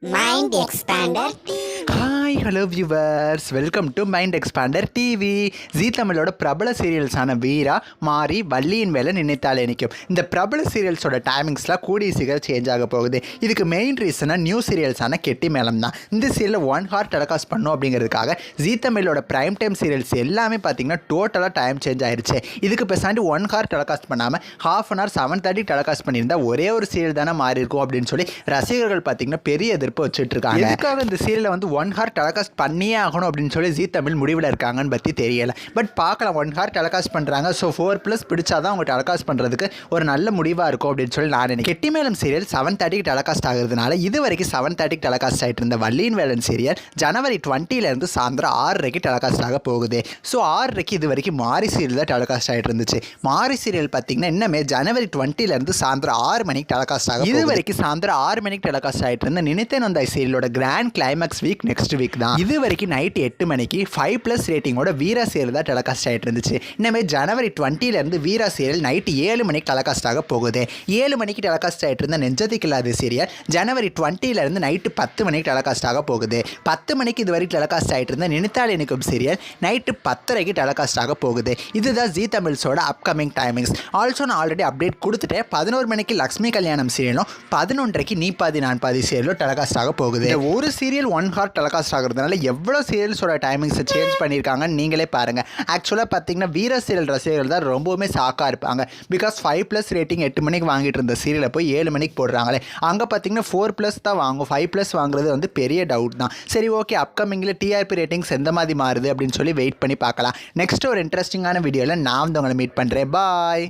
Mind Expander hi hello viewers, welcome to mind expander TV. Zee தமிழோட பிரபல சீரியல்ஸான வீரா, மாரி, வள்ளியின் வேலை நினைத்தாலே நிற்கும். இந்த பிரபல சீரியல்ஸோட டைமிங்ஸ்லாம் கூடிய சீக்கிரம் சேஞ்ச் ஆக போகுது. இதுக்கு மெயின் ரீசனாக நியூ சீரியல்ஸான கெட்டி மேளம் தான். இந்த சீரியலில் 1 hour டெலிகாஸ்ட் பண்ணும் அப்படிங்கிறதுக்காக ஜீ தமிழோட ப்ரைம் டைம் சீரியல்ஸ் எல்லாமே பார்த்தீங்கன்னா டோட்டலாக டைம் சேஞ்ச் ஆயிடுச்சு. இதுக்கு பேசாண்டி 1 hour டெலிகாஸ்ட் பண்ணாமல் ½ an hour 7:30 டெலிகாஸ்ட் பண்ணியிருந்தால் ஒரே ஒரு சீரியல் தானே மாறி இருக்கும் அப்படின்னு சொல்லி ரசிகர்கள் பார்த்தீங்கன்னா பெரிய எதிர்ப்பு வச்சுட்டு இருக்காங்க. இதுக்காக இந்த சீரியலை வந்து 1 hour டெலிகாஸ்ட் பண்ணியே ஆகணும் அப்படின்னு சொல்லி ஜீ தமிழ் முடிவில் இருக்காங்கன்னு பற்றி தெரியலை. பட் பார்க்கலாம், 1 hour டெலிகாஸ்ட் பண்ணுறாங்க. ஸோ 4+ பிடிச்சாதான் அவங்க டெலிகாஸ்ட் பண்ணுறதுக்கு ஒரு நல்ல முடிவாக இருக்கும் அப்படின்னு சொல்லி நான் நினைக்கிறேன். கெட்டி மேளம் சீரியல் 7:30 டெலிகாஸ்ட் ஆகுறதுனால இது வரைக்கும் 7:30 டெலிகாஸ்ட் ஆகிட்டு இருந்த வள்ளியின் வேலன் சீரியல் ஜனவரி 20 சாயந்தரம் 6:30 டெலிகாஸ்ட் ஆக போகுது. ஸோ 6:30 இது வரைக்கும் மாரி சீரியல் தான் டெலிகாஸ்ட் ஆகிட்டு இருந்துச்சு. மாரி சீரியல் பார்த்தீங்கன்னா இன்னமே ஜனவரி 20 சாயந்தரம் 6 மணிக்கு டெலிகாஸ்ட் ஆகும். இது வரைக்கும் சாயந்தரம் 6 மணிக்கு டெலிகாஸ்ட் ஆகிட்டு இருந்த நினைத்தேன் வந்தாய் சீரியலோட grand climax week next week தான். இது வரைக்கும் நைட் 8 மணிக்கு 5+ ரேட்டிங்கோட வீரா சீரியல் தான் டெலிகாஸ்ட் ஆகிட்டு இருந்துச்சு. இனிமேல் ஜனவரி 20 வீரா சீரியல் நைட்டு 7 மணிக்கு டெலிகாஸ்ட் ஆக போகுது. 7 மணிக்கு டெலிகாஸ்ட் ஆகிட்டு இருந்த நெஞ்சத்துக்கு இல்லாத சீரியல் ஜனவரி 20 நைட்டு 10 மணிக்கு டெலிகாஸ்ட் ஆக போகுது. 10 மணிக்கு இது வரைக்கும் டெலிகாஸ்ட் ஆகிட்டு இருந்த நினைத்தால் எனக்கும் சீரியல் நைட்டு 10:30 டெலிகாஸ்ட் ஆக போகுது. இதுதான் ஜீ தமிழ்ஸோட அப்கமிங் டைமிங்ஸ். ஆல்சோ நான் ஆல்ரெடி அப்டேட் கொடுத்துட்டேன். 11 மணிக்கு லக்ஷ்மி கல்யாணம் சீரியலும் 11:30 நீ பாதி நான் பாதி சீரியலும் டெலிகாஸ்ட் ஆக போகுது. ஒரு சீரியல் 1 hour டெலிகாஸ்ட் ஆகிறதுனால எவ்வளோ சீரியல்ஸோட டைமிங்ஸை சேஞ்ச் பண்ணியிருக்காங்கன்னு நீங்களே பாருங்கள். ஆக்சுவலாக பார்த்தீங்கன்னா வீர சீரியல் ரசிகர்கள் தான் ரொம்பவுமே ஷாக்காக இருப்பாங்க. பிகாஸ் 5+ ரேட்டிங் 8 மணிக்கு வாங்கிட்டு இருந்த சீரியலை போய் 7 மணிக்கு போடுறாங்களே. அங்கே பார்த்தீங்கன்னா 4+ தான் வாங்கும். 5+ வாங்குறது வந்து பெரிய டவுட் தான். சரி, ஓகே, அப்கமிங்கில் டிஆர்பி ரேட்டிங்ஸ் எந்த மாதிரி மாறுது அப்படின்னு சொல்லி வெயிட் பண்ணி பார்க்கலாம். நெக்ஸ்ட் ஒரு இன்ட்ரெஸ்டிங்கான வீடியோவில் நான் வந்து உங்களை மீட் பண்ணுறேன். பாய்.